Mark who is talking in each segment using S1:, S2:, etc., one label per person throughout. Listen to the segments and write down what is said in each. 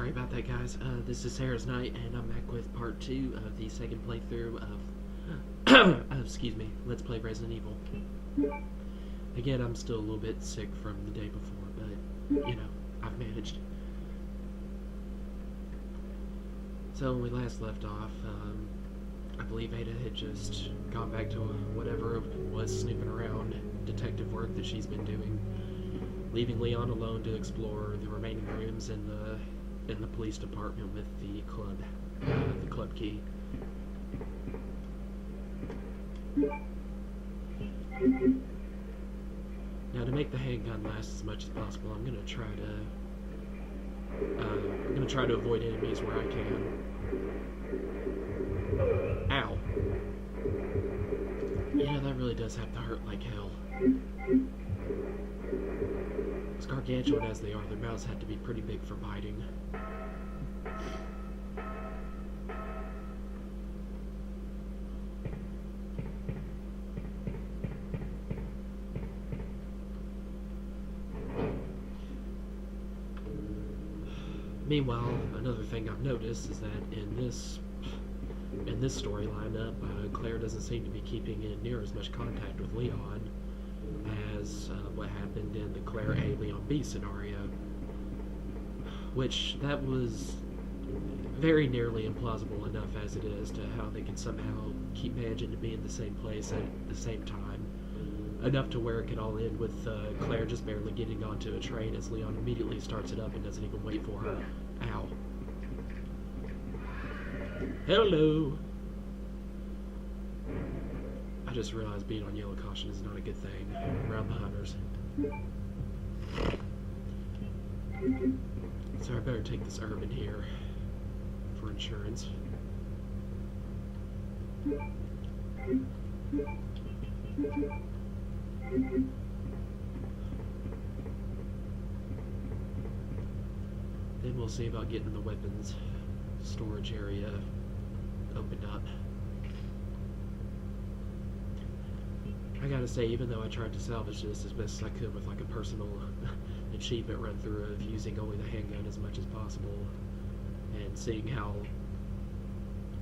S1: Sorry about that, guys. This is Sarah's night, and I'm back with part 2 of the second playthrough of, excuse me, Let's Play Resident Evil. Again, I'm still a little bit sick from the day before, but, you know, I've managed. So when we last left off, I believe Ada had just gone back to whatever was snooping around detective work that she's been doing, leaving Leon alone to explore the remaining rooms in the police department with the club key. Now, to make the handgun last as much as possible, I'm gonna try to avoid enemies where I can. Ow! Yeah, that really does have to hurt like hell. As gargantuan as they are, their mouths had to be pretty big for biting. Meanwhile, another thing I've noticed is that in this storyline, Claire doesn't seem to be keeping in near as much contact with Leon as what happened in the Claire A, Leon B scenario, which that was very nearly implausible enough as it is to how they can somehow keep managing to be in the same place at the same time, enough to where it could all end with Claire just barely getting onto a train as Leon immediately starts it up and doesn't even wait for her. Ow. Hello! I just realized being on yellow caution is not a good thing around the hunters. So I better take this herb in here for insurance. Then we'll see about getting the weapons storage area opened up. I gotta say, even though I tried to salvage this as best as I could with like a personal achievement run through of using only the handgun as much as possible, and seeing how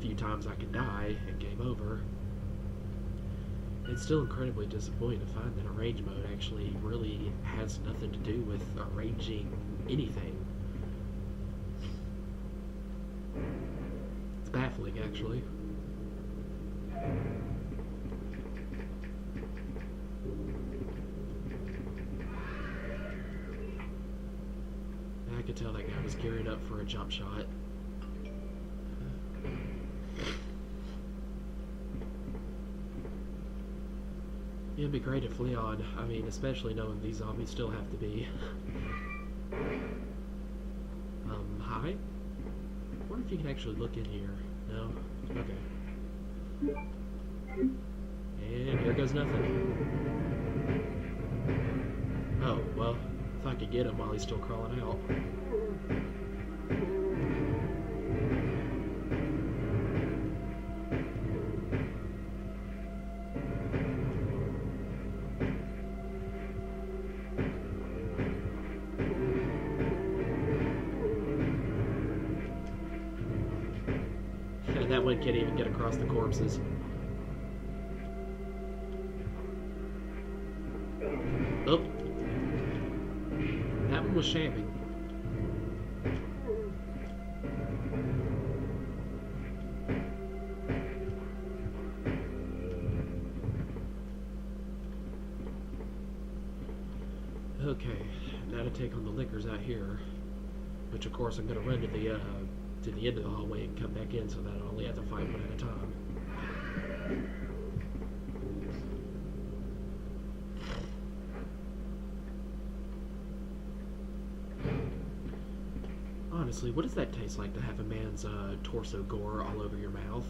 S1: few times I can die and game over, it's still incredibly disappointing to find that arrange mode actually really has nothing to do with arranging anything. It's baffling, actually. I could tell that guy was gearing up for a jump shot. It'd be great if Leon, I mean, especially knowing these zombies still have to be. Hi? I wonder if you can actually look in here. No? Okay. And here goes nothing. Oh, well, if I could get him while he's still crawling out. That one can't even get across the corpses. Oh. That one was shamming. Okay, now to take on the lickers out here, which of course I'm going to run to the end of the hallway and come back in so that I only have to fight one at a time. Honestly, what does that taste like to have a man's torso gore all over your mouth?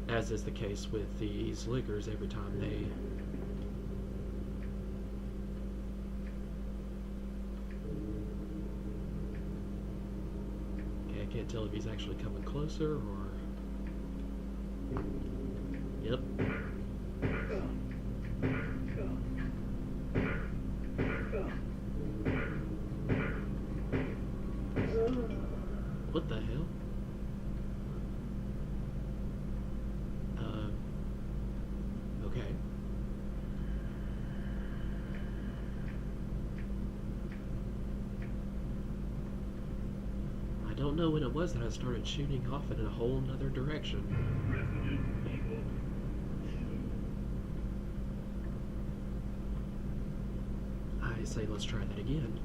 S1: As is the case with these liquors every time they... Can't tell if he's actually coming closer or... Yep. don't know when it was that I started shooting off in a whole nother direction. I say let's try that again.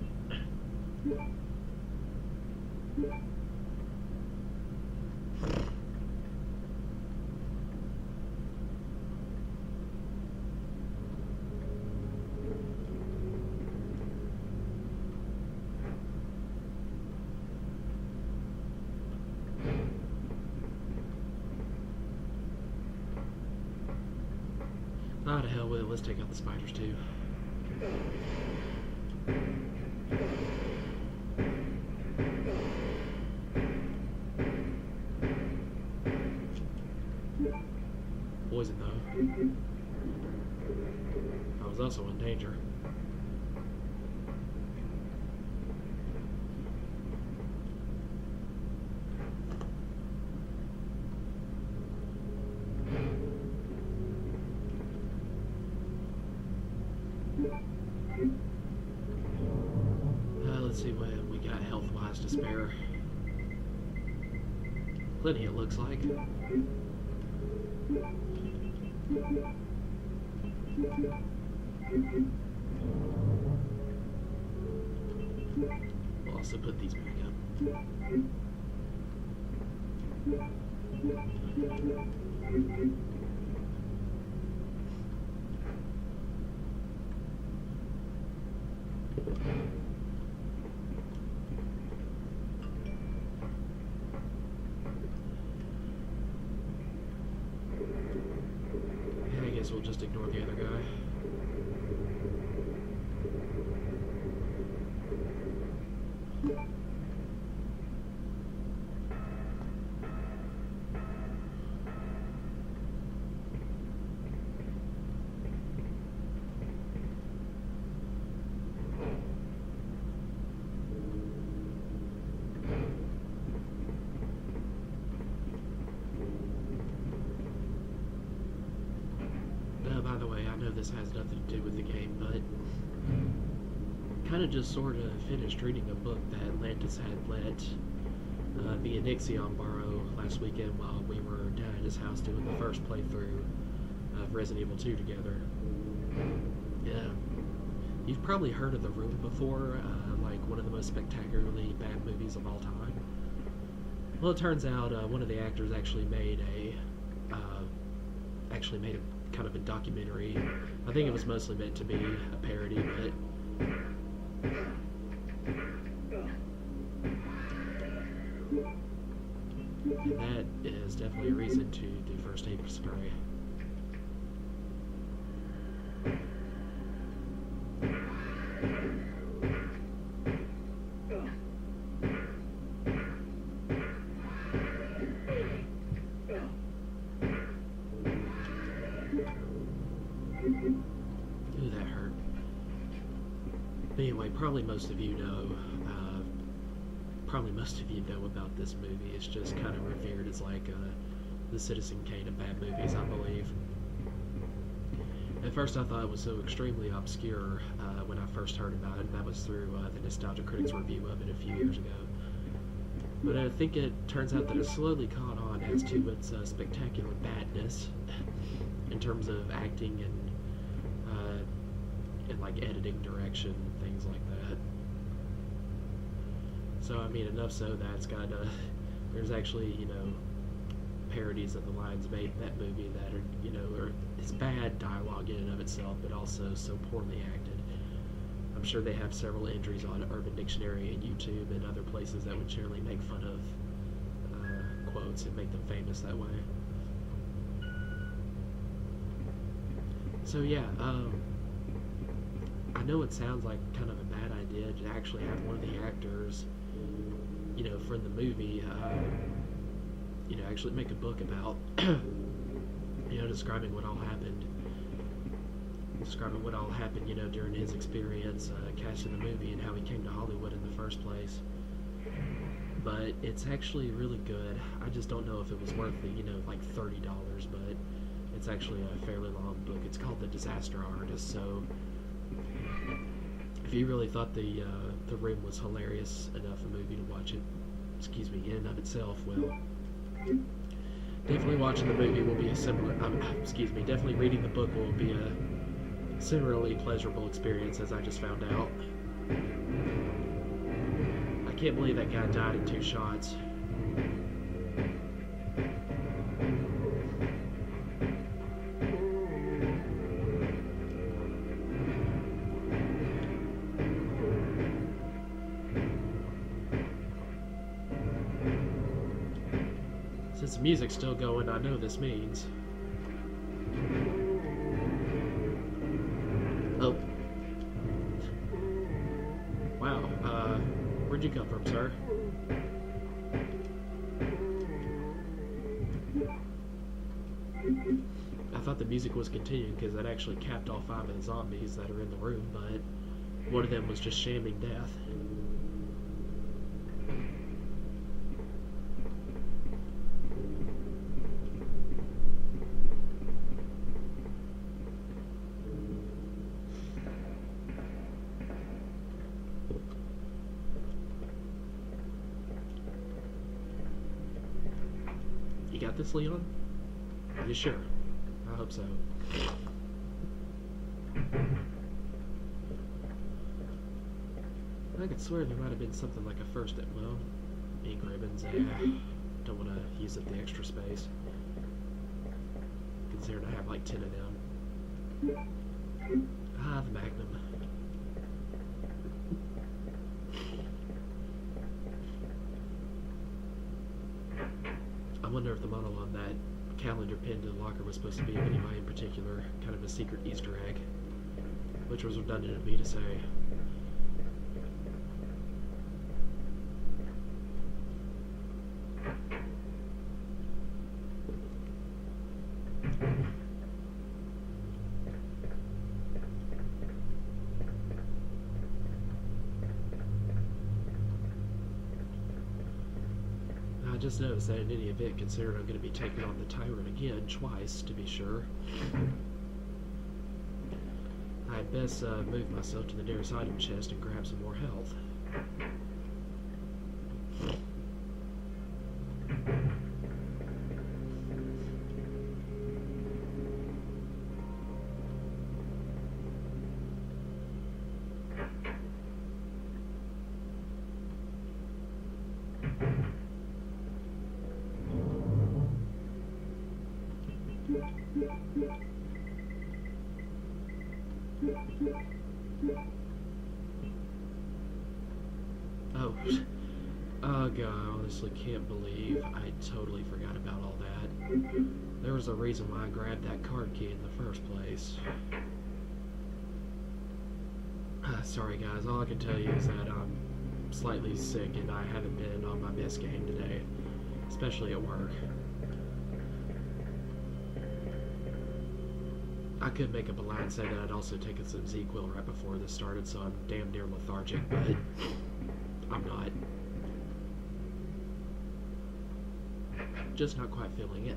S1: Ah, to hell with it, let's take out the spiders too. Poison though. I was also in danger. Let's see what we got health-wise to spare. Plenty, it looks like. We'll also put these back up. I guess we'll just ignore the other guy. By the way, I know this has nothing to do with the game, but kind of just sort of finished reading a book that Atlantis had let me and Nixie on borrow last weekend while we were down at his house doing the first playthrough of Resident Evil 2 together. Yeah, you've probably heard of The Room before, like one of the most spectacularly bad movies of all time. Well, it turns out one of the actors actually made a kind of a documentary. I think it was mostly meant to be a parody, but and that is definitely a reason to do first aid spray. Ooh, that hurt. But anyway, probably most of you know about this movie. It's just kind of revered as like the Citizen Kane of bad movies, I believe. At first I thought it was so extremely obscure when I first heard about it, and that was through the Nostalgia Critics review of it a few years ago. But I think it turns out that it slowly caught on as to its spectacular badness in terms of acting and like editing, direction, things like that. So I mean, enough so that it's got there's actually, you know, parodies of the lines made in that movie that are, you know, it's bad dialogue in and of itself, but also so poorly acted. I'm sure they have several entries on Urban Dictionary and YouTube and other places that would generally make fun of quotes and make them famous that way. So yeah, I know it sounds like kind of a bad idea to actually have one of the actors, you know, from the movie, you know, actually make a book about, you know, describing what all happened, you know, during his experience casting the movie and how he came to Hollywood in the first place. But it's actually really good. I just don't know if it was worth the, you know, like $30, but it's actually a fairly long book. It's called The Disaster Artist, so if you really thought the Room was hilarious enough a movie to watch it, in and of itself will definitely watching the movie will be a similar. Definitely reading the book will be a similarly pleasurable experience, as I just found out. I can't believe that guy died in 2 shots. Since the music's still going, I know this means. Oh. Wow, where'd you come from, sir? I thought the music was continuing because that actually capped all 5 of the zombies that are in the room, but one of them was just shamming death. You got this, Leon? Are you sure? I hope so. I could swear there might have been something like a first aid. Well, ink ribbons, don't want to use up the extra space. Considering I have like 10 of them. Ah, the Magnum. I wonder if the model on that calendar pinned to the locker was supposed to be of anybody in particular, kind of a secret Easter egg, which was redundant of me to say. I just noticed that in any event, considering I'm going to be taking on the tyrant again, twice, to be sure, I'd best move myself to the nearest item chest and grab some more health. Oh god, I honestly can't believe I totally forgot about all that. There was a reason why I grabbed that card key in the first place. Sorry guys, all I can tell you is that I'm slightly sick and I haven't been on my best game today, especially at work. I could make up a lie and say that I'd also taken some ZQuil right before this started, so I'm damn near lethargic, but I'm not. Just not quite feeling it.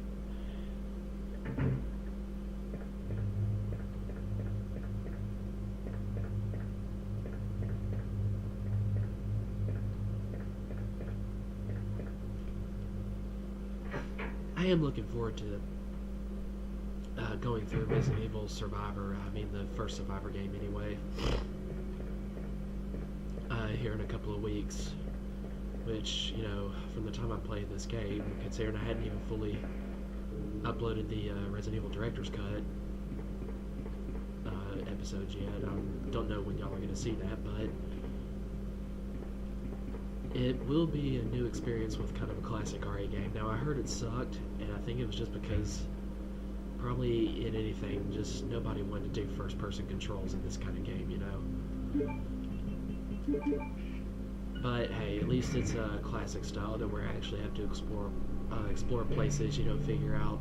S1: I am looking forward to going through Resident Evil Survivor, the first Survivor game anyway, here in a couple of weeks, which, from the time I'm playing this game, considering I hadn't even fully uploaded the Resident Evil Director's Cut episodes yet. I don't know when y'all are going to see that, but it will be a new experience with kind of a classic RA game. Now, I heard it sucked, and I think it was just because probably in anything, just nobody wanted to do first-person controls in this kind of game, But hey, at least it's a classic style that we actually have to explore places, figure out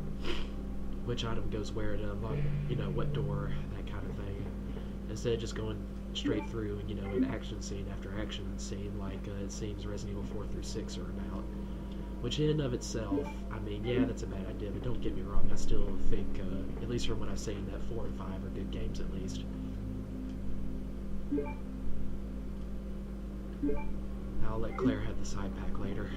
S1: which item goes where to unlock, what door, that kind of thing. Instead of just going straight through, an action scene after action scene like it seems Resident Evil 4 through 6 are about. Which in and of itself, yeah, that's a bad idea, but don't get me wrong, I still think, at least from what I've seen, that 4 and 5 are good games at least. I'll let Claire have the side pack later.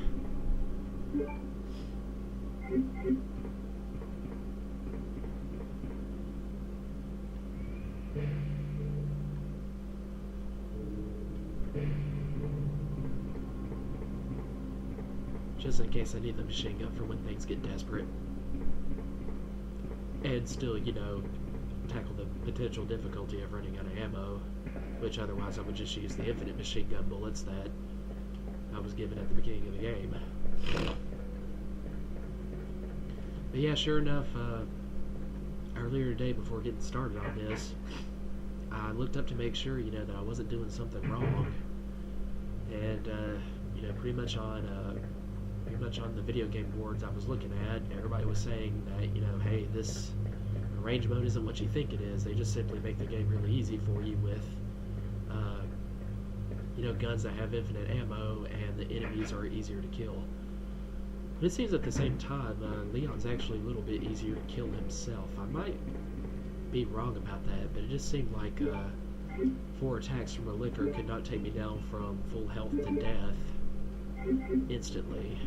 S1: Just in case I need the machine gun for when things get desperate. And still, you know, tackle the potential difficulty of running out of ammo, which otherwise I would just use the infinite machine gun bullets that I was given at the beginning of the game. But yeah, sure enough, earlier today before getting started on this, I looked up to make sure, you know, that I wasn't doing something wrong. And, you know, pretty much on the video game boards I was looking at, everybody was saying that, you know, hey, this range mode isn't what you think it is. They just simply make the game really easy for you with, you know, guns that have infinite ammo, and the enemies are easier to kill. But it seems at the same time, Leon's actually a little bit easier to kill himself. I might be wrong about that, but it just seemed like 4 attacks from a licker could not take me down from full health to death instantly.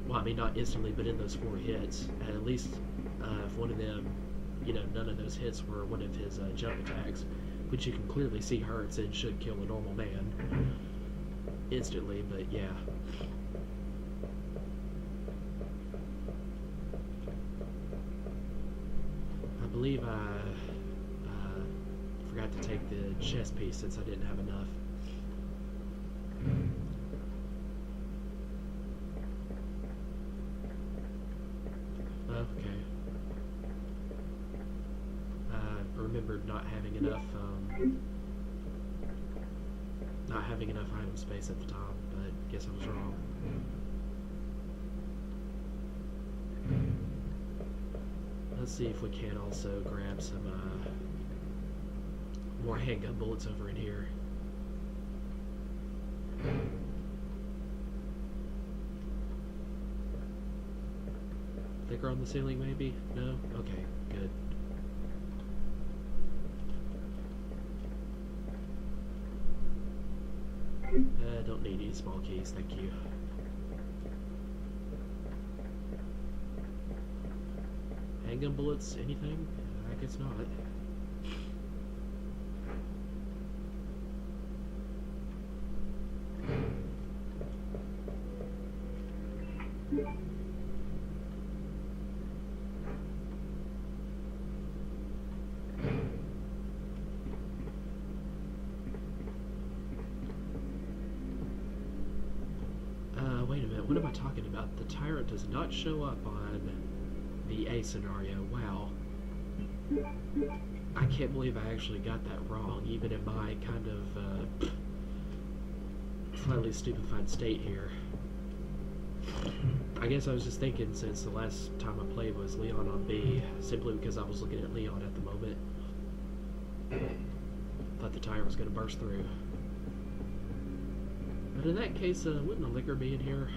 S1: Well, I mean, not instantly, but in those 4 hits. At least if one of them, you know, none of those hits were one of his jump attacks, which you can clearly see hurts and should kill a normal man instantly, but yeah. I believe I forgot to take the chest piece since I didn't have enough. Okay. I remembered not having enough item space at the top, but I guess I was wrong. Let's see if we can also grab some more handgun bullets over in here. Thicker on the ceiling, maybe? No? Okay, good. Don't need any small keys, thank you. Handgun bullets, anything? I guess not. Wait a minute, what am I talking about? The tyrant does not show up on the A scenario. Wow. I can't believe I actually got that wrong, even in my kind of slightly stupefied state here. I guess I was just thinking, since the last time I played was Leon on B, simply because I was looking at Leon at the moment. Thought the tyrant was going to burst through. But in that case, wouldn't the liquor be in here?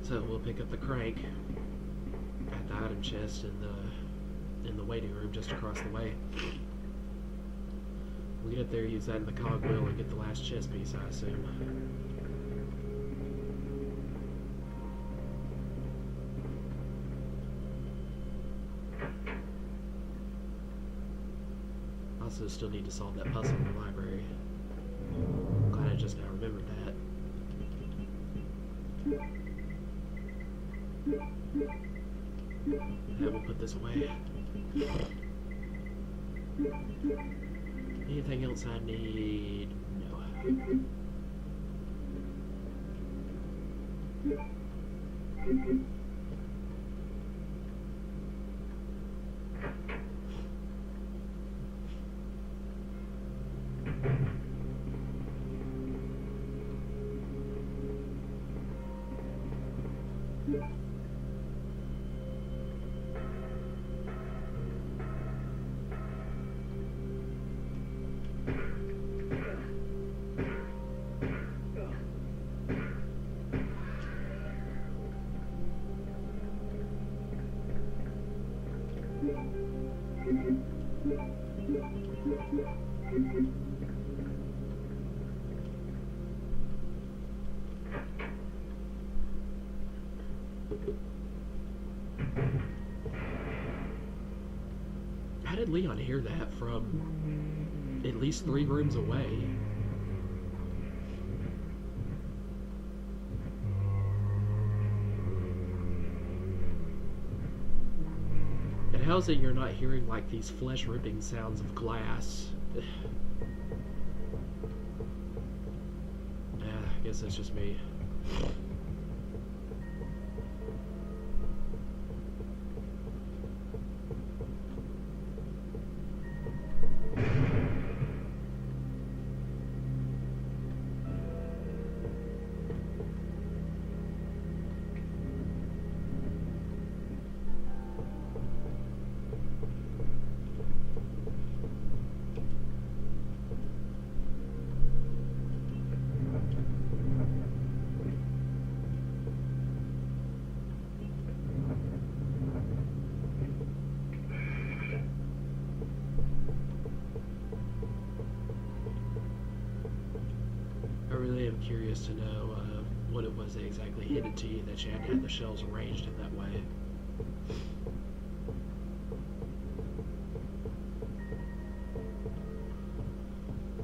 S1: So we'll pick up the crank at the item chest in the waiting room just across the way. We'll get up there, use that in the cogwheel, and get the last chest piece, I assume. Also still need to solve that puzzle in the library. Glad I just now remembered that. And we'll put this away. Anything else I need? No. How did Leon hear that from at least 3 rooms away? And how's it you're not hearing like these flesh-ripping sounds of glass? I guess that's just me. I really am curious to know what it was they exactly hinted to you that you had to have the shells arranged in that way.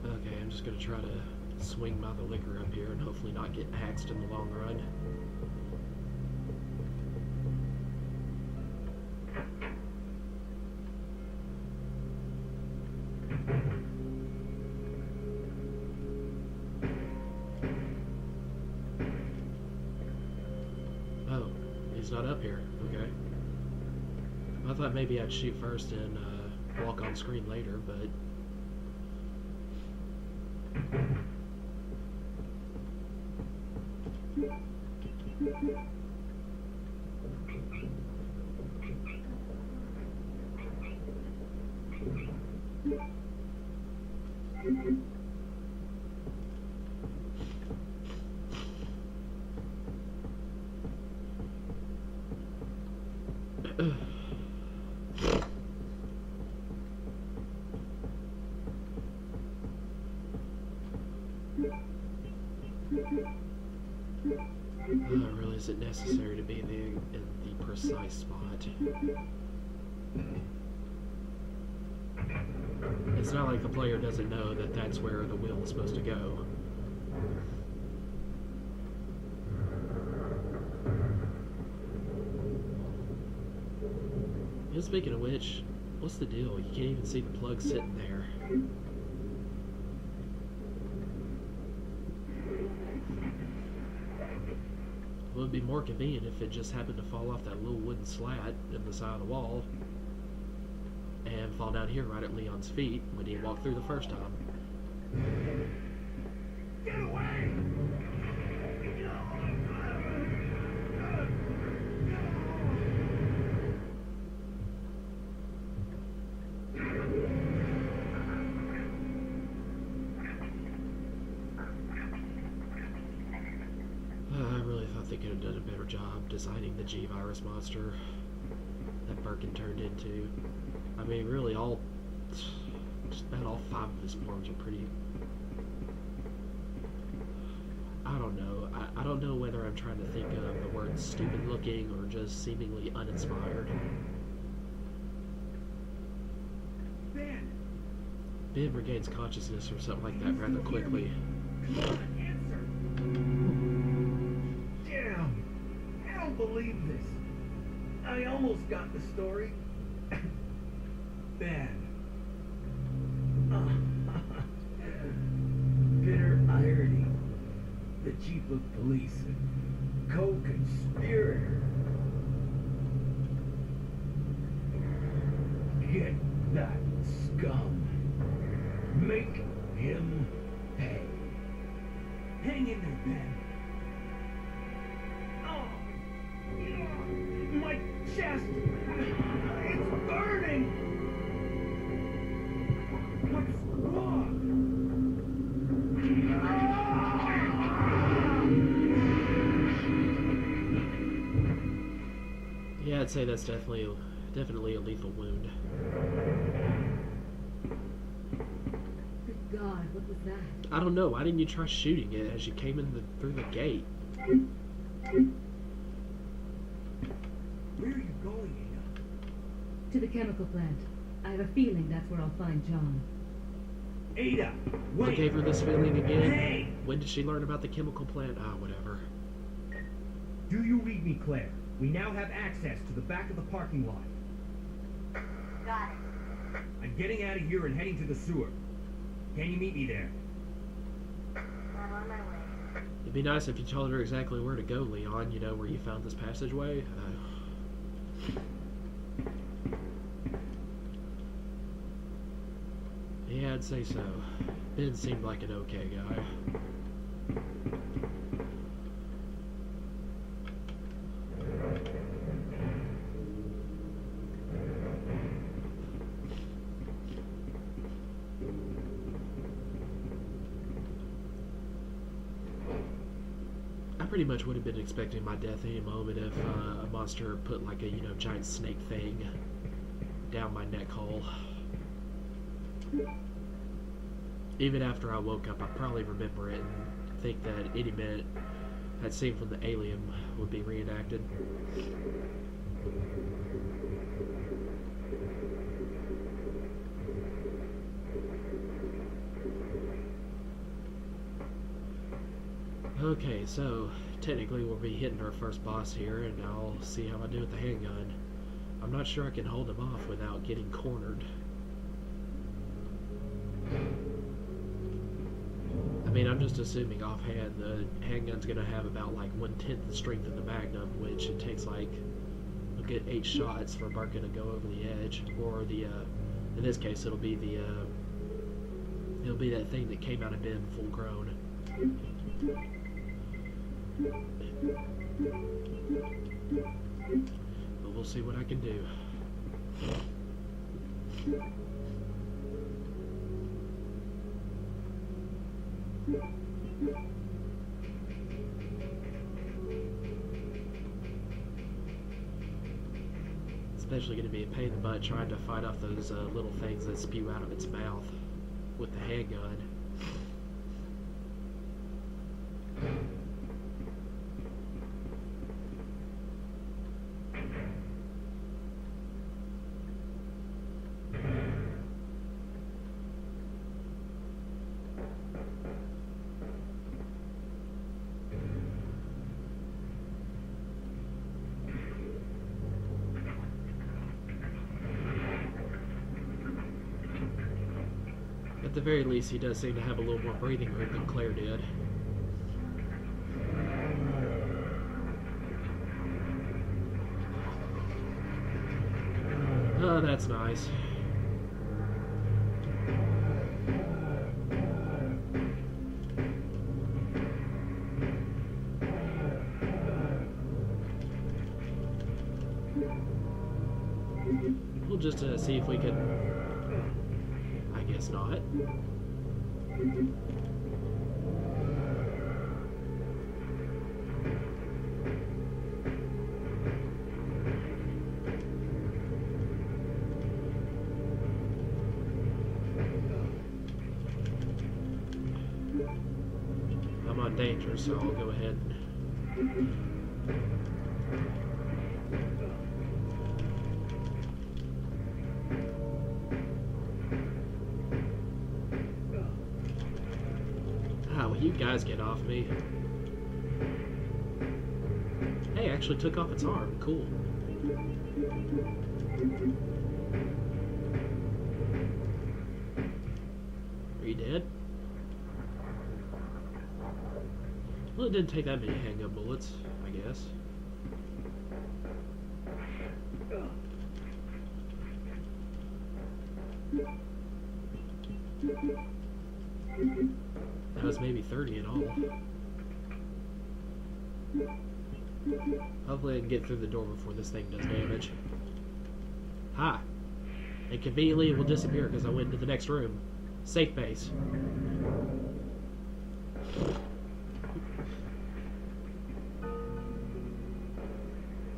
S1: Okay, I'm just going to try to swing by the liquor up here and hopefully not get axed in the long run. Oh, he's not up here. Okay. I thought maybe I'd shoot first and walk on screen later, but... really, is it necessary to be in the precise spot? It's not like the player doesn't know that that's where the wheel is supposed to go. And speaking of which, what's the deal? You can't even see the plug sitting there. It would be more convenient if it just happened to fall off that little wooden slat in the side of the wall and fall down here right at Leon's feet when he walked through the first time.
S2: Get away!
S1: I really thought they could have done a better job designing the G-Virus monster that Birkin turned into. I mean, really, just about all 5 of his forms are pretty... I don't know. I don't know whether I'm trying to think of the word stupid looking or just seemingly uninspired.
S2: Ben!
S1: Ben regains consciousness or something like that rather quickly.
S2: Answer! Damn! I don't believe this. I almost got the story. Ben. Bitter irony. The chief of police and co-conspirator. Get that scum. Make him pay. Hang in there, Ben. Oh, chest! It's burning! What's wrong?
S1: Yeah, I'd say that's definitely a lethal wound.
S3: Good God, what was that?
S1: I don't know. Why didn't you try shooting it as you came through the gate?
S2: Where are you going, Ada?
S3: To the chemical plant. I have a feeling that's where I'll find John.
S2: Ada, wait!
S1: What gave her this feeling again?
S2: Hey!
S1: When did she learn about the chemical plant? Whatever.
S2: Do you read me, Claire? We now have access to the back of the parking lot.
S4: Got it.
S2: I'm getting out of here and heading to the sewer. Can you meet me there?
S4: I'm on my way.
S1: It'd be nice if you told her exactly where to go, Leon. You know, where you found this passageway. Yeah, I'd say so. Ben seemed like an okay guy. I pretty much would have been expecting my death any moment if a monster put like a, giant snake thing down my neck hole. Even after I woke up, I'd probably remember it and think that any minute that scene from the Alien would be reenacted. Okay, so technically we'll be hitting our first boss here, and I'll see how I do with the handgun. I'm not sure I can hold him off without getting cornered. I mean, I'm just assuming offhand the handgun's gonna have about like 1/10 the strength of the Magnum, which it takes like a good 8 shots for Barker to go over the edge, or the in this case it'll be that thing that came out of Ben full grown. But we'll see what I can do. Especially going to be a pain in the butt trying to fight off those little things that spew out of its mouth with the handgun. At the very least, he does seem to have a little more breathing room than Claire did. Oh, that's nice. We'll just see if we can... I guess not. I'm on danger, so I'll go ahead and... You guys get off me. Hey, actually took off its arm. Cool. Are you dead? Well, it didn't take that many handgun bullets, I guess. That was maybe 30 in all. Hopefully I can get through the door before this thing does damage. Ha! And conveniently it will disappear because I went into the next room. Safe base.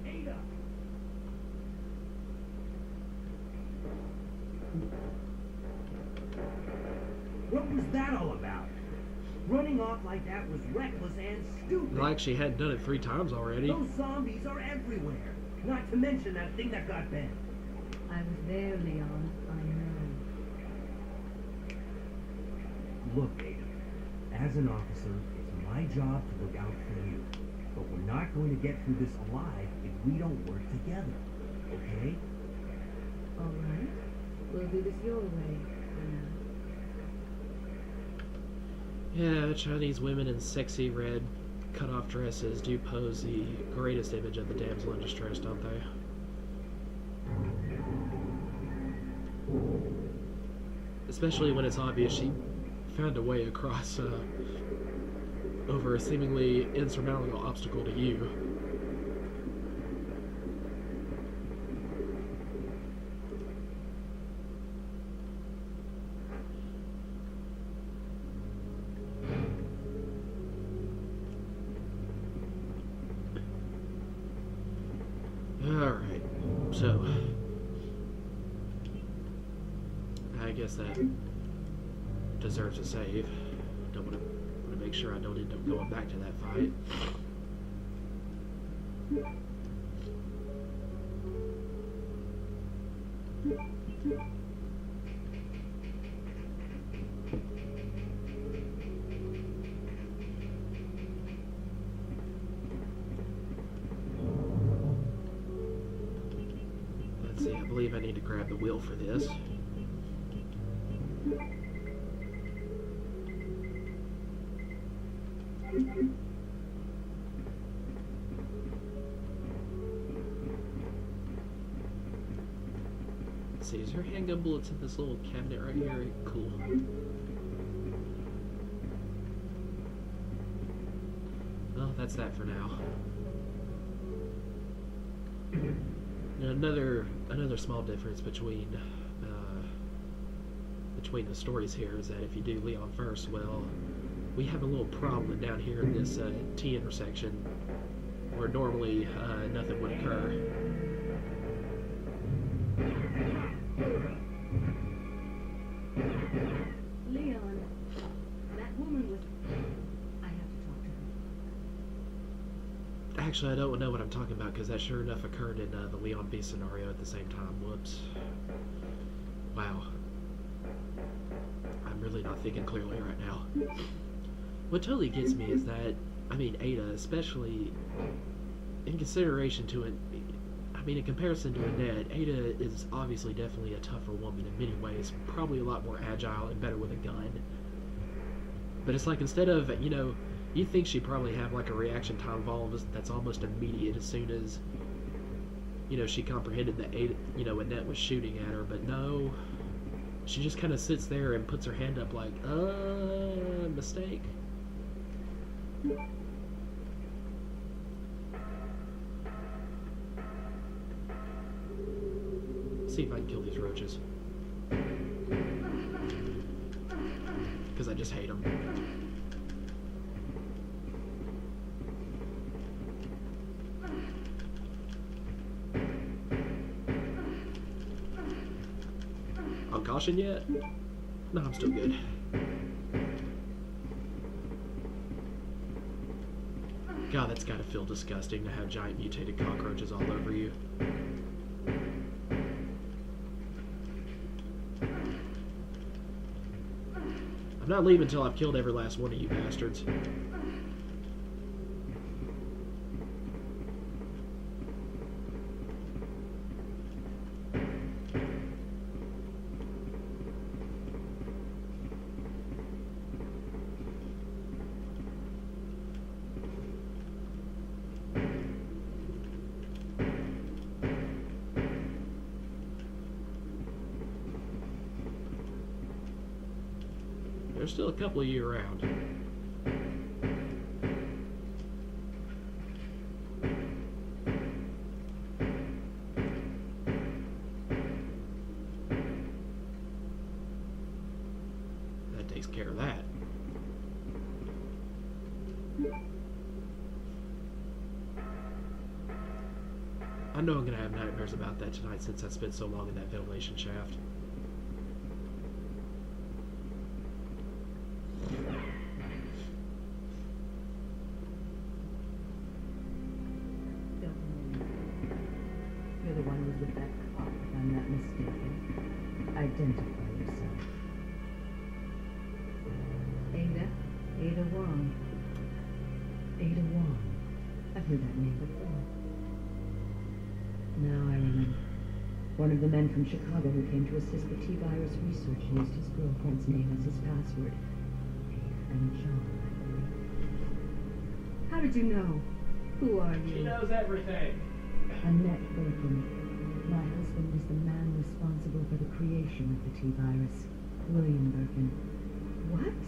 S2: Ada! What was that all about? Running off like that was reckless and stupid.
S1: Like she hadn't done it 3 times already.
S2: Those zombies are everywhere. Not to mention that thing that got bent.
S3: I was there, Leon. I know.
S2: Look, Ada. As an officer, it's my job to look out for you. But we're not going to get through this alive if we don't work together. Okay?
S3: All right. We'll do this your way, Leon.
S1: Yeah, Chinese women in sexy red cut-off dresses do pose the greatest image of the damsel in distress, don't they? Especially when it's obvious she found a way across over a seemingly insurmountable obstacle to you. Alright, so I guess that deserves a save. Don't want to make sure I don't end up going back to that fight. Let's see, I believe I need to grab the wheel for this. Let's see, is there handgun bullets in this little cabinet right here? Cool. Well, that's that for now. Now, another small difference between the stories here is that if you do Leon first, well, we have a little problem down here in this T intersection where normally nothing would occur.
S3: Leon, that woman was... I have to talk to her.
S1: Actually, I don't know what I'm talking about because that sure enough occurred in the Leon B scenario at the same time. Whoops. Wow. I'm really not thinking clearly right now. What totally gets me is that, I mean, Ada, especially in consideration to it, I mean, in comparison to Annette, Ada is obviously definitely a tougher woman in many ways, probably a lot more agile and better with a gun. But it's like, instead of, you know, you'd think she'd probably have like a reaction time that's almost immediate as soon as, you know, she comprehended that Ada, you know, Annette was shooting at her, but no. She just kind of sits there and puts her hand up like, mistake. See if I can kill these roaches. Because I just hate them. On caution yet? No, I'm still good. God, that's gotta feel disgusting to have giant mutated cockroaches all over you. I'm not leaving until I've killed every last one of you bastards. There's still a couple of you around. I know I'm gonna have nightmares about that tonight since I spent so long in that ventilation shaft.
S3: Don't worry. You're the one who was with that cop, if I'm not mistaken. Identify yourself. Ada Wong. Ada Wong. I've heard that name before. Now I remember. One of the men from Chicago who came to assist the T-virus research used his girlfriend's name as his password. And John, I believe. How did you know? Who are you?
S1: She knows everything.
S3: Annette Birkin. My husband is the man responsible for the creation of the T-virus. William Birkin. What?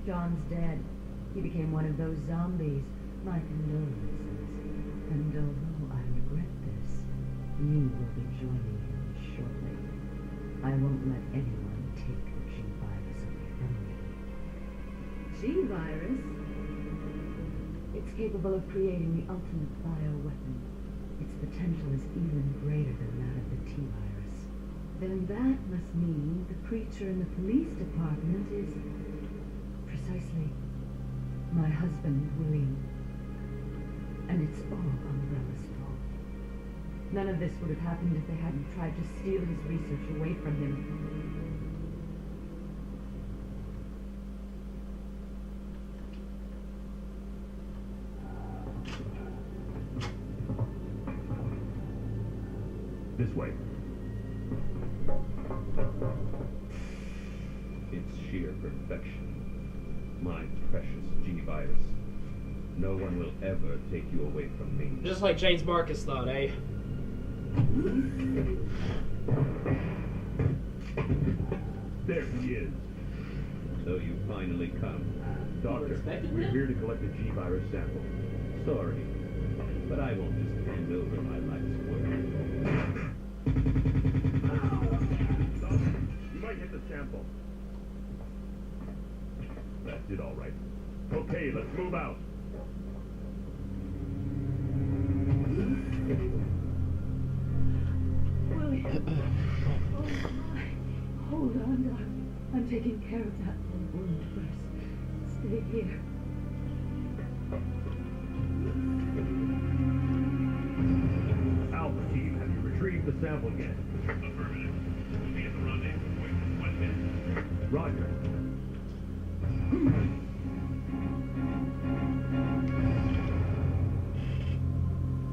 S3: John's dead. He became one of those zombies. My condolences. And although I regret this, you will be joining him shortly. I won't let anyone take the G-virus away from me. G-virus? It's capable of creating the ultimate bioweapon. Its potential is even greater than that of the T-virus. Then that must mean the creature in the police department is precisely my husband, William. And it's all Umbrella's fault. None of this would have happened if they hadn't tried to steal his research away from him.
S2: This way.
S5: It's sheer perfection. My precious G-virus. No one will ever take you away from me.
S1: Just like James Marcus thought, eh?
S2: There he is.
S5: So you finally come.
S2: Doctor, we're here to collect a G-virus sample.
S5: Sorry, but I won't just hand over my life's work.
S2: Doctor, you might hit the sample. That did all right. Okay, let's move out.
S3: William. Oh my. Hold on, darling. I'm taking care of that wound first. Stay here.
S2: Alpha team, have you retrieved the sample yet?
S6: Affirmative. Be at the rendezvous point in 1 minute.
S2: Roger.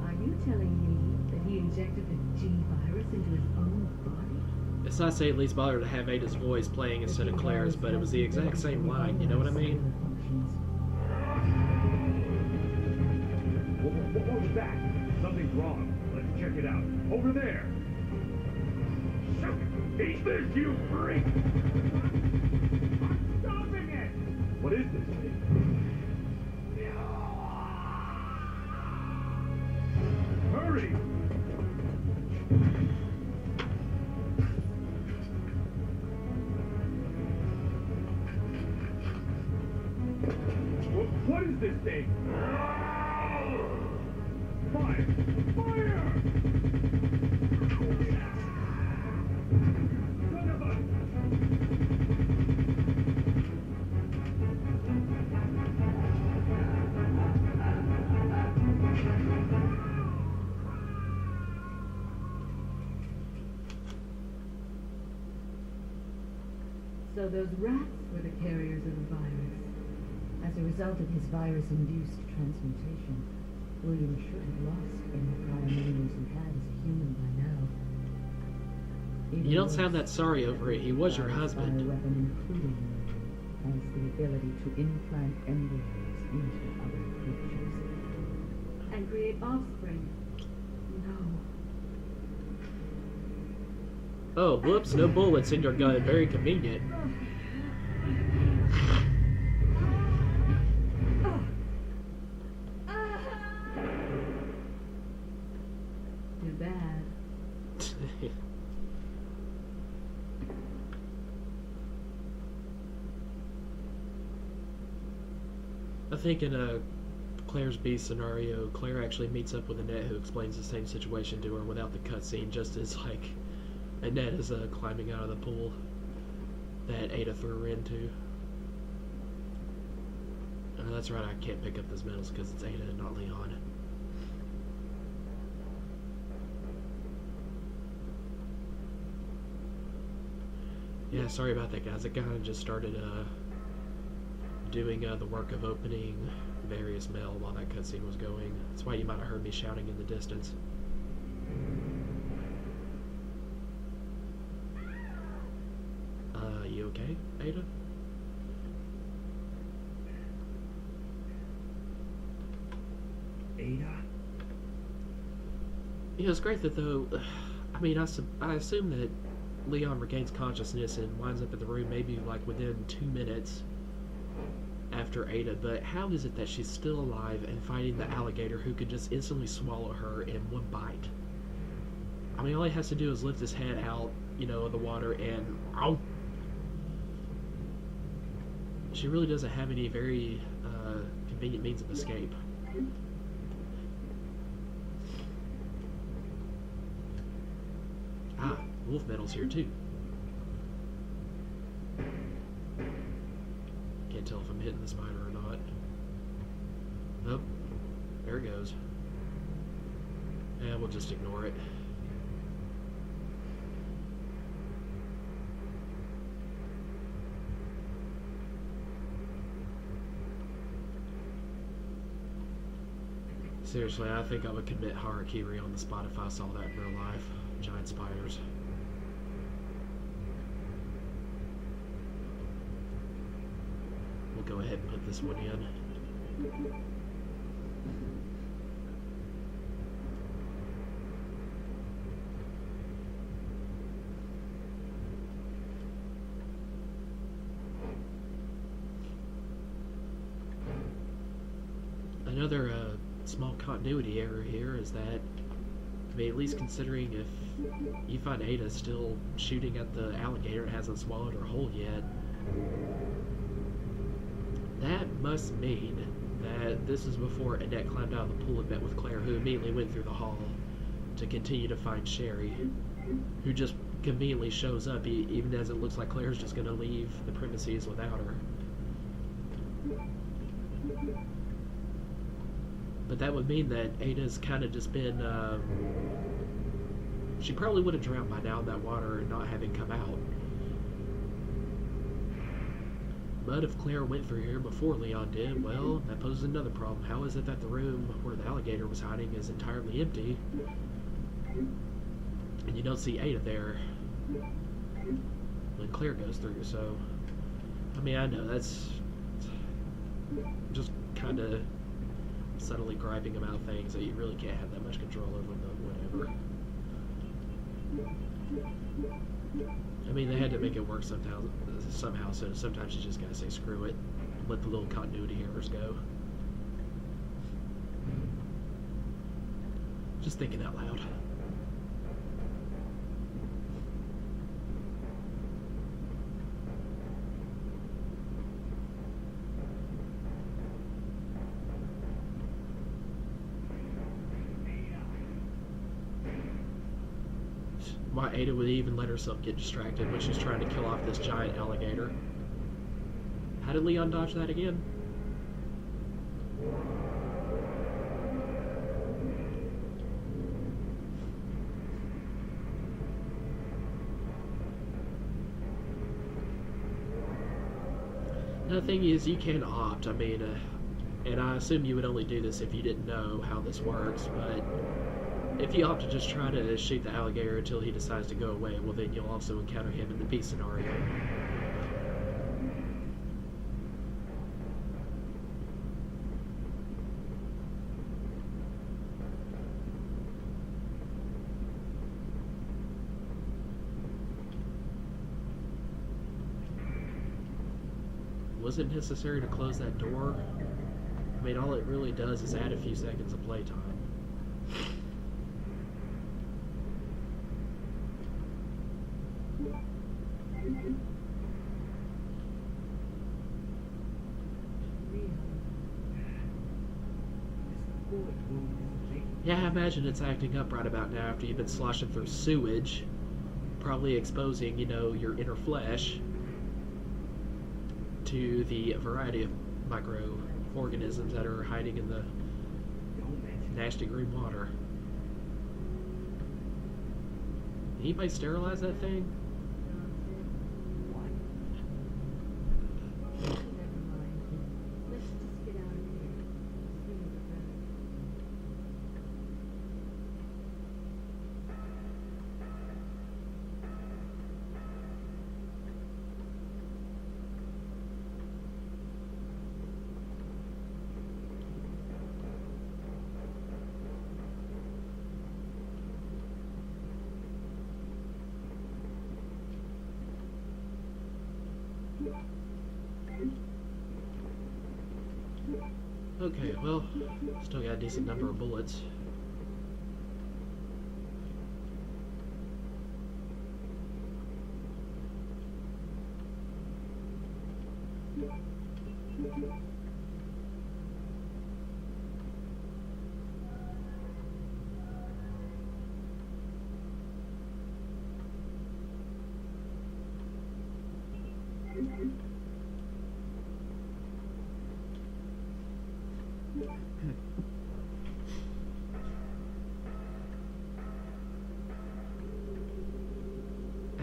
S3: Are you telling me that he injected the G-virus into his own body?
S1: It's not say at least bother to have Ada's voice playing instead of Claire's, but it was the exact same line, you know what I mean?
S2: What was that? Something's wrong. Let's check it out. Over there. Eat this, you freak! I'm stopping it! What is this thing? Hurry! What is this thing? Fire! Fire! Son of a...
S3: So those rats were the carriers of the virus. As a result of his virus-induced transmutation, William should have lost any prior memories he had as a human by now. Even
S1: You don't sound
S3: worse,
S1: that sorry over it. He was your
S3: virus
S1: husband.
S3: bioweapon, including has the ability to implant embryos into other creatures and create offspring. No.
S1: Oh, whoops, no bullets in your gun. Very convenient.
S3: Too bad.
S1: I think in Claire's beast scenario, Claire actually meets up with Annette, who explains the same situation to her without the cutscene, just as like Annette is climbing out of the pool that Ada threw her into. That's right, I can't pick up those medals because it's Ada and not Leon. Yeah, sorry about that, guys. I kind of just started doing the work of opening various mail while that cutscene was going. That's why you might have heard me shouting in the distance. You okay, Ada?
S2: Ada?
S1: Yeah, it's great that though. I mean, I assume that Leon regains consciousness and winds up in the room maybe like within 2 minutes after Ada, but how is it that she's still alive and fighting the alligator who could just instantly swallow her in one bite? I mean, all he has to do is lift his head out, you know, of the water and ow! She really doesn't have any very convenient means of escape. Ah, wolf metal's here too. Can't tell if I'm hitting the spider or not. Oh, there it goes. Yeah, we'll just ignore it. Seriously, I think I would commit harakiri on the spot if I saw that in real life. Giant spiders. We'll go ahead and put this one in. Another small continuity error here is that, I mean, at least considering if you find Ada still shooting at the alligator and hasn't swallowed her whole yet, that must mean that this is before Annette climbed out of the pool and met with Claire, who immediately went through the hall to continue to find Sherry, who just conveniently shows up even as it looks like Claire's just going to leave the premises without her. But that would mean that Ada's kind of just been, she probably would have drowned by now in that water not having come out. But if Claire went through here before Leon did, well, that poses another problem. How is it that the room where the alligator was hiding is entirely empty, and you don't see Ada there when Claire goes through? So, I mean, I know that's just kind of subtly griping about things that you really can't have that much control over them, whatever. I mean, they had to make it work somehow, so sometimes you just gotta say screw it, let the little continuity errors go. Just thinking out loud. Why Ada would even let herself get distracted when she's trying to kill off this giant alligator. How did Leon dodge that again? Another thing is, you can opt. I mean, and I assume you would only do this if you didn't know how this works, but if you opt to just try to shoot the alligator until he decides to go away, well then you'll also encounter him in the beast scenario. Was it necessary to close that door? I mean, all it really does is add a few seconds of playtime. Yeah, I imagine it's acting up right about now after you've been sloshing through sewage, probably exposing, your inner flesh to the variety of microorganisms that are hiding in the
S2: Don't mention
S1: nasty green water. Anybody sterilize that thing?
S2: what.
S3: Never mind. Let's just get out of here. Sooner the better.
S1: Okay, well, still got a decent number of bullets.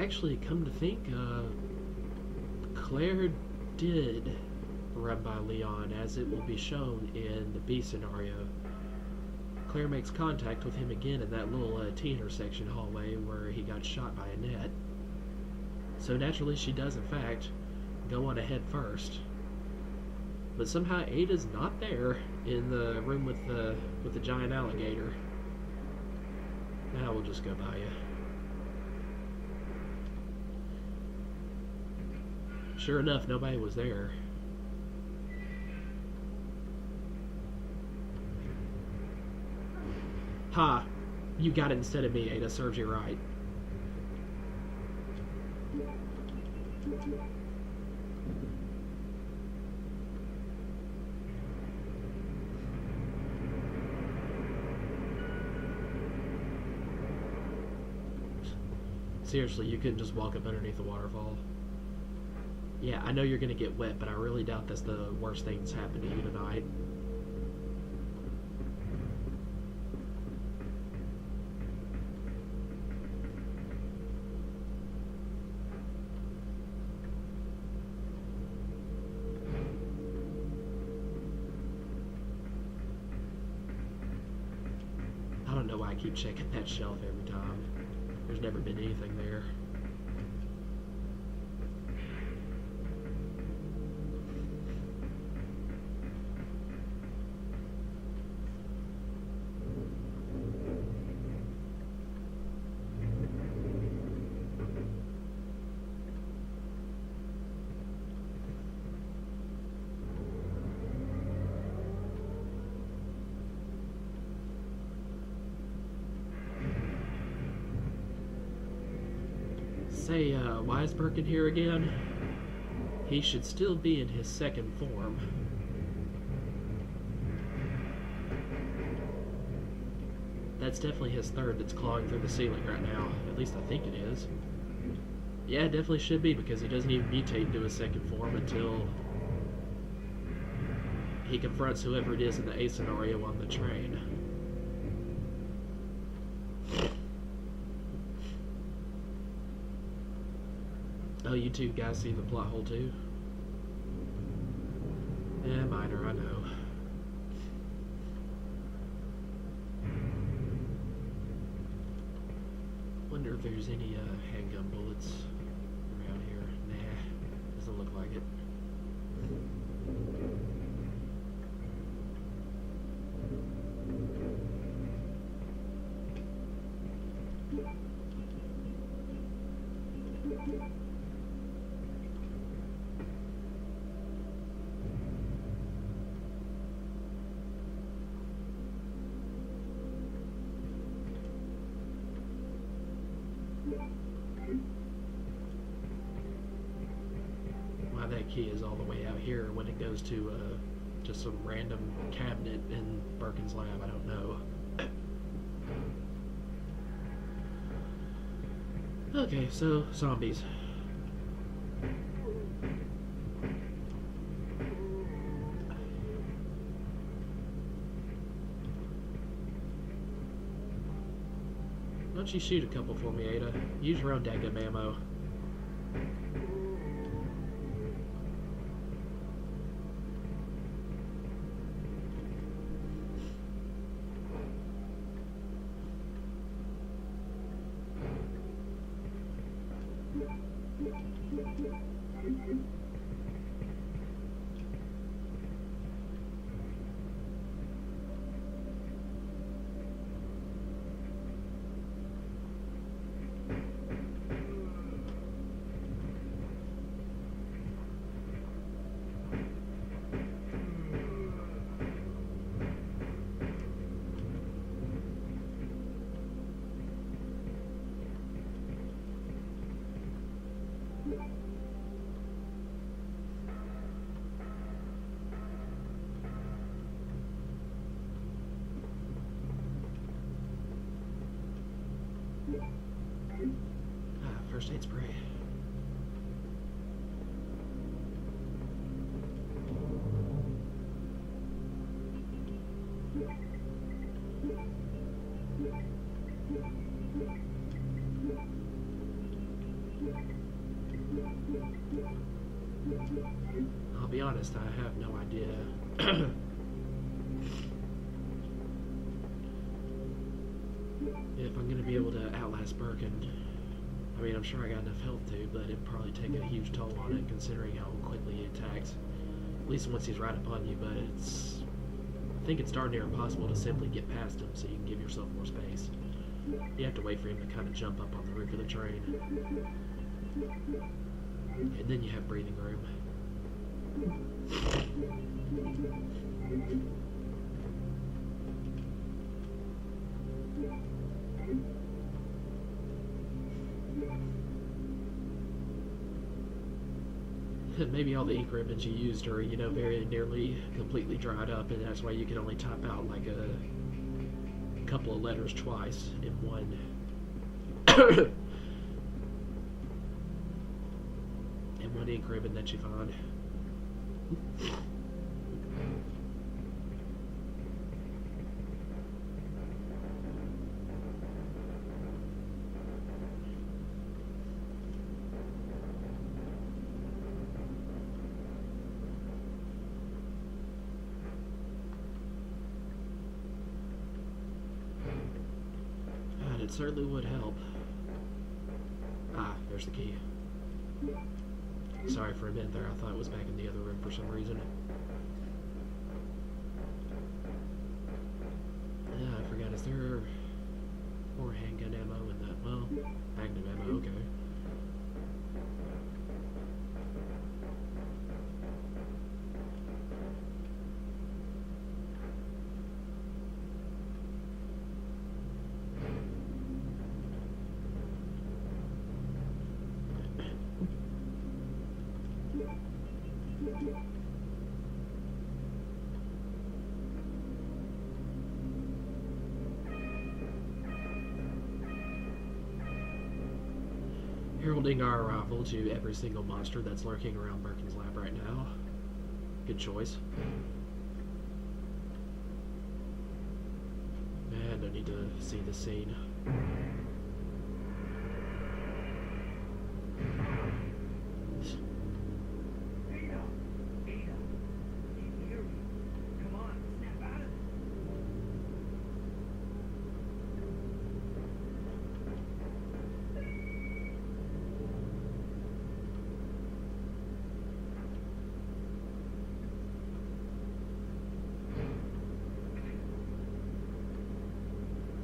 S1: Actually, come to think, Claire did run by Leon, as it will be shown in the B scenario. Claire makes contact with him again in that little T-intersection hallway where he got shot by a net. So naturally she does, in fact, go on ahead first. But somehow Ada's not there in the room with the giant alligator. Now we'll just go by you. Sure enough, nobody was there. Ha! You got it instead of me, Ada. Serves you right. Seriously, you couldn't just walk up underneath the waterfall. Yeah, I know you're gonna get wet, but I really doubt that's the worst thing that's happened to you tonight. I don't know why I keep checking that shelf every time. There's never been anything there. Say, why is Birkin here again? He should still be in his second form. That's definitely his third that's clawing through the ceiling right now. At least I think it is. Yeah, it definitely should be, because he doesn't even mutate into his second form until he confronts whoever it is in the A scenario on the train. Oh, you two guys see the plot hole too? Yeah, minor, I know. Wonder if there's any handgun bullets around here. Nah, doesn't look like it. Why that key is all the way out here when it goes to just some random cabinet in Birkin's lab, I don't know. Okay, so zombies. Why don't you shoot a couple for me, Ada? Use your own daggum ammo. First aid spray. I'll be honest, I have no idea. If I'm gonna be able to outlast Birkin. I mean, I'm sure I got enough health to, but it'd probably take a huge toll on it considering how quickly he attacks. At least once he's right upon you, but I think it's darn near impossible to simply get past him so you can give yourself more space. You have to wait for him to kind of jump up on the roof of the train. And then you have breathing room. Maybe all the ink ribbons you used are, very nearly completely dried up, and that's why you can only type out like a couple of letters twice in one. in one ink ribbon that you find. It certainly would help. Ah, there's the key. Sorry for a minute there, I thought it was back in the other room for some reason. Yeah, I forgot, is there more handgun ammo in that? Well, magnum ammo, okay. Heralding our arrival to every single monster that's lurking around Birkin's lab right now. Good choice. Man, I need to see this scene.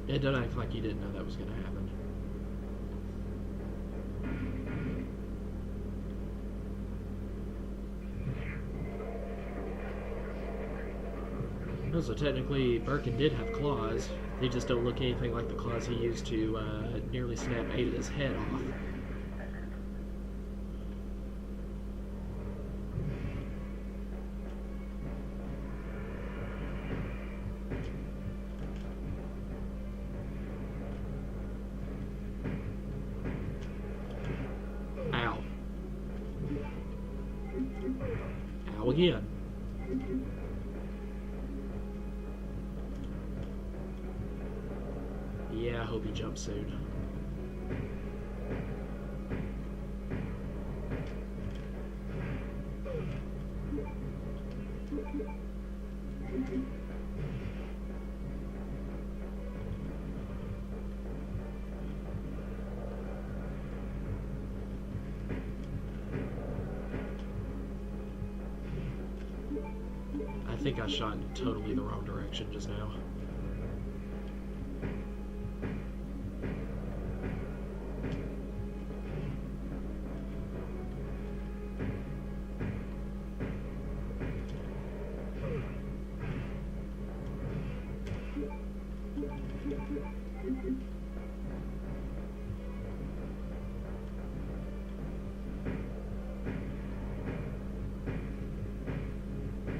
S1: Yeah, don't act like you didn't know that was going to happen. So technically, Birkin did have claws. They just don't look anything like the claws he used to nearly snap Ada's head off. again. Yeah, I hope he jumps soon. I think I shot in totally the wrong direction just now.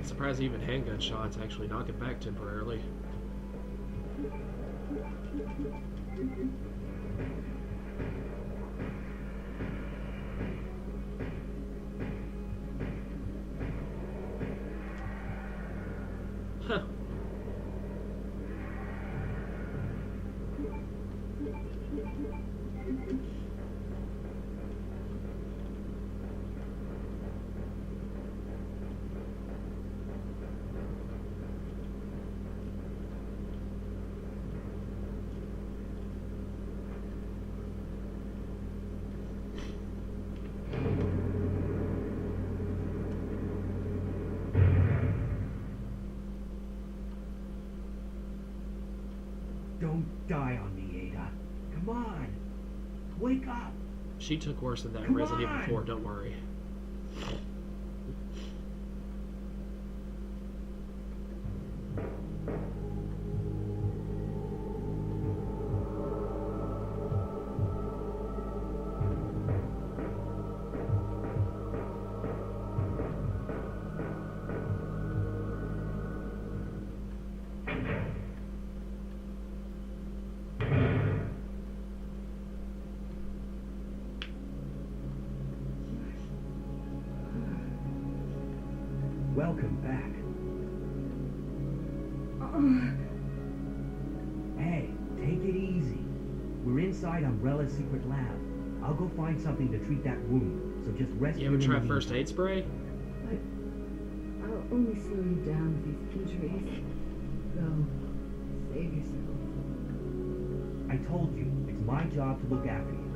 S1: Surprised even handgun shots actually knock it back temporarily. Huh.
S2: Don't die on me, Ada. Come on. Wake up.
S1: She took worse than that in
S2: Come
S1: Resident Evil
S2: on!
S1: 4, don't worry.
S2: Welcome back. Hey, take it easy. We're inside Umbrella's secret lab. I'll go find something to treat that wound, so just rest
S1: You
S2: here
S1: ever
S2: in
S1: try
S2: the
S1: first
S2: meantime.
S1: aid spray?
S3: I'll only slow you down with these injuries. Go. Save yourself.
S2: I told you, it's my job to look after you.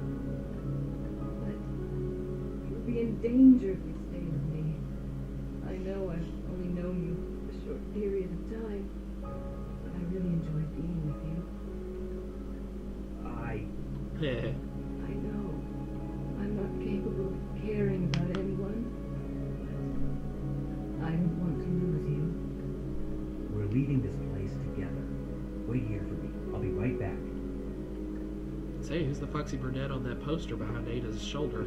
S3: But you'll be in danger if you stay with me. I know I've only known you a short period of time, but I really enjoy being with you.
S1: Heh.
S3: I know I'm not capable of caring about anyone, but I don't want to lose you.
S2: We're leaving this place together. Wait here for me. I'll be right back.
S1: Say, who's the foxy brunette on that poster behind Ada's shoulder?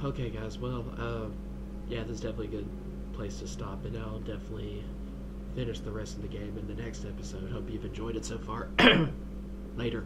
S1: Okay, guys. Well, yeah, this is definitely a good place to stop, and I'll definitely finish the rest of the game in the next episode. Hope you've enjoyed it so far. Later.